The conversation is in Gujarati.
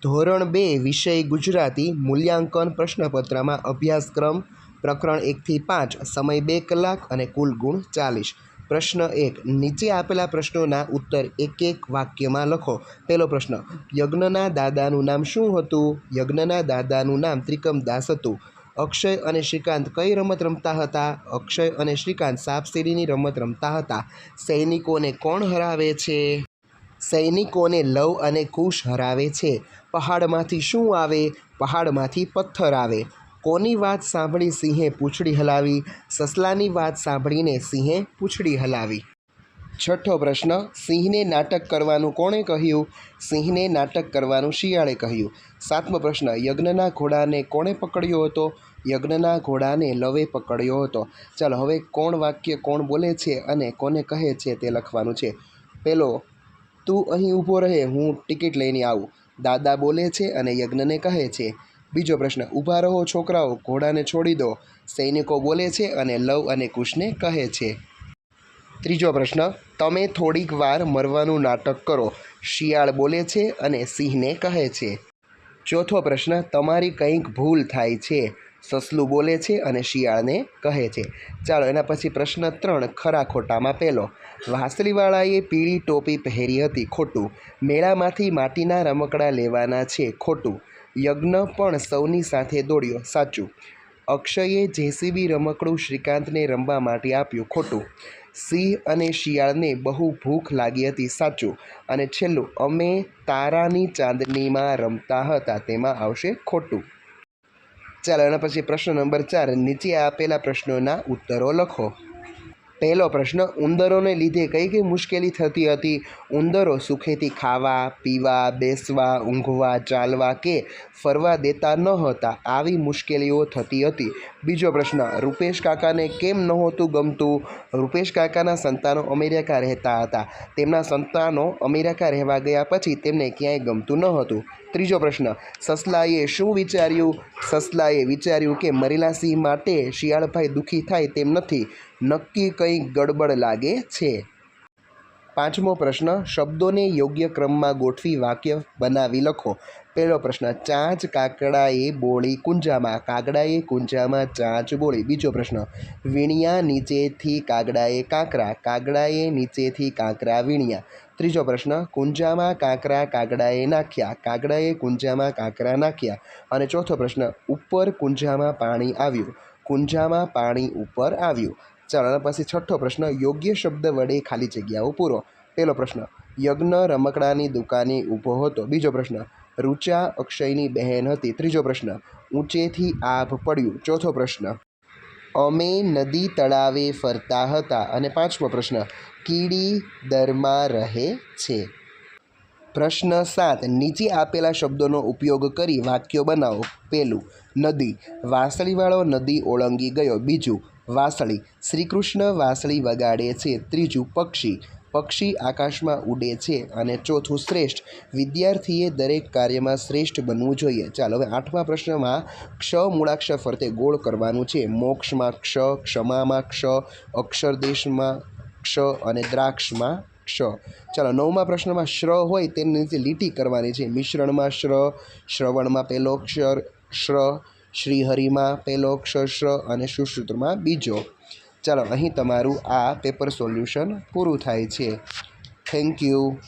ધોરણ 2 વિષય ગુજરાતી મૂલ્યાંકન પ્રશ્નપત્રમાં અભ્યાસક્રમ પ્રકરણ 1 થી 5 સમય 2 કલાક અને કુલ ગુણ 40। પ્રશ્ન 1, નીચે આપેલા પ્રશ્નોના ઉત્તર એક એક વાક્યમાં લખો। પહેલો પ્રશ્ન, યજ્ઞના દાદાનું નામ શું હતું? યજ્ઞના દાદાનું નામ ત્રિકમદાસ હતું। અક્ષય અને શ્રીકાંત કઈ રમત રમતા હતા? અક્ષય અને શ્રીકાંત સાપસીડીની રમત રમતા હતા। સૈનિકોને કોણ હરાવે છે? સૈનિકોને લવ અને કુશ હરાવે છે। પહાડમાંથી શું આવે? પહાડમાંથી પથ્થર આવે। કોની વાત સાંભળી સિંહે પૂંછડી હલાવી? સસલાની વાત સાંભળીને સિંહે પૂંછડી હલાવી। છઠ્ઠો પ્રશ્ન, સિંહને નાટક કરવાનું કોણે કહ્યું? સિંહને નાટક કરવાનું શિયાળે કહ્યું। સાતમો પ્રશ્ન, યજ્ઞના ઘોડાને કોણે પકડ્યો હતો? યજ્ઞના ઘોડાને લવે પકડ્યો હતો। ચાલો હવે કોણ વાક્ય કોણ બોલે છે અને કોને કહે છે તે લખવાનું છે। પહેલો, તું અહીં ઊભો રહે, હું ટિકિટ લઈને આવું, દાદા બોલે છે અને યજ્ઞને કહે છે। બીજો પ્રશ્ન, ઊભા રહો છોકરાઓ, ઘોડાને છોડી દો, સૈનિકો બોલે છે અને લવ અને કુશને કહે છે। ત્રીજો પ્રશ્ન, તમે થોડીક વાર મરવાનું નાટક કરો, શિયાળ બોલે છે અને સિંહને કહે છે। ચોથો પ્રશ્ન, તમારી કંઈક ભૂલ થાય છે, સસલું બોલે છે અને શિયાળને કહે છે। ચાલો એના પછી પ્રશ્ન 3, ખરા ખોટામાં પહેલો, વાંસળીવાળાએ પીળી ટોપી પહેરી હતી, ખોટું। મેળામાંથી માટીના રમકડાં લેવાના છે, ખોટું। યજ્ઞ પણ સૌની સાથે દોડ્યો, સાચું। અક્ષયે જેસીબી રમકડું શ્રીકાંતને રમવા માટે આપ્યું, ખોટું। સિંહ અને શિયાળને બહુ ભૂખ લાગી હતી, સાચું। અને છેલ્લું, અમે તારાની ચાંદનીમાં રમતા હતા, તેમાં આવશે ખોટું। ચાલો એના પછી પ્રશ્ન નંબર 4, નીચે આપેલા પ્રશ્નોના ઉત્તરો લખો। પહેલો પ્રશ્ન, ઉંદરોને લીધે કઈ કઈ મુશ્કેલી થતી હતી? ઉંદરો સુખેથી ખાવા, પીવા, બેસવા, ઊંઘવા, ચાલવા કે ફરવા દેતા ન હતા, આવી મુશ્કેલીઓ થતી હતી। બીજો પ્રશ્ન, રૂપેશ કાકાને કેમ નહોતું ગમતું? રૂપેશ કાકાના સંતાનો અમેરિકા રહેતા હતા, તેમના સંતાનો અમેરિકા રહેવા ગયા પછી તેમને ક્યાંય ગમતું ન હતું। ત્રીજો પ્રશ્ન, સસલાએ શું વિચાર્યું? સસલાએ વિચાર્યું કે મરેલા સિંહ માટે શિયાળભાઈ દુઃખી થાય તેમ નથી, નક્કી કંઈક ગડબડ લાગે છે। પાંચમો પ્રશ્ન, શબ્દોને યોગ્ય ક્રમમાં ગોઠવી વાક્ય બનાવી લખો। પહેલો પ્રશ્ન, ચાંચ કાકડાએ બોળી કુંજામાં, કાગડાએ કુંજામાં ચાંચ બોળી। બીજો પ્રશ્ન, વીણ્યા નીચેથી કાગડાએ કાંકરા, કાગડાએ નીચેથી કાંકરા વીણ્યા। ત્રીજો પ્રશ્ન, કુંજામાં કાંકરા કાગડાએ નાખ્યા, કાગડાએ કુંજામાં કાંકરા નાખ્યા। અને ચોથો પ્રશ્ન, ઉપર કુંજામાં પાણી આવ્યું, કુંજામાં પાણી ઉપર આવ્યું। ચાલો પછી છઠ્ઠો પ્રશ્ન, યોગ્ય શબ્દ વડે ખાલી જગ્યાઓ પૂરો। પહેલો પ્રશ્ન, યજ્ઞ રમકડાની દુકાને ઊભો હતો। બીજો પ્રશ્ન, રૂચા અક્ષયની બહેન હતી। ત્રીજો પ્રશ્ન, ઊંચેથી આભ પડ્યું। ચોથો પ્રશ્ન, અમે નદી તળાવે ફરતા હતા। અને પાંચમો પ્રશ્ન, કીડી દરમાં રહે છે। પ્રશ્ન 7, નીચે આપેલા શબ્દોનો ઉપયોગ કરી વાક્યો બનાવો। પહેલું, નદી, વાંસળીવાળો નદી ઓળંગી ગયો। બીજું, વાંસળી, શ્રીકૃષ્ણ વાંસળી વગાડે છે। ત્રીજું, પક્ષી, પક્ષી આકાશમાં ઉડે છે। અને ચોથું, શ્રેષ્ઠ, વિદ્યાર્થીએ દરેક કાર્યમાં શ્રેષ્ઠ બનવું જોઈએ। ચાલો હવે 8મા પ્રશ્નમાં ક્ષ મૂળાક્ષર ફરતે ગોળ કરવાનું છે। મોક્ષમાં ક્ષ, ક્ષમામાં ક્ષ, અક્ષરદેશમાં ક્ષ અને દ્રાક્ષમાં ક્ષ। ચાલો 9મા પ્રશ્નમાં શ્ર હોય તેની નીચે લીટી કરવાની છે। મિશ્રણમાં શ્ર, શ્રવણમાં પહેલો અક્ષર શ્ર, શ્રીહરિમાં પહેલો અક્ષર શ્ર અને સુશ્રુતમાં બીજો। ચાલો અહીં તમારું આ પેપર સોલ્યુશન પૂરું થાય છે। Thank you.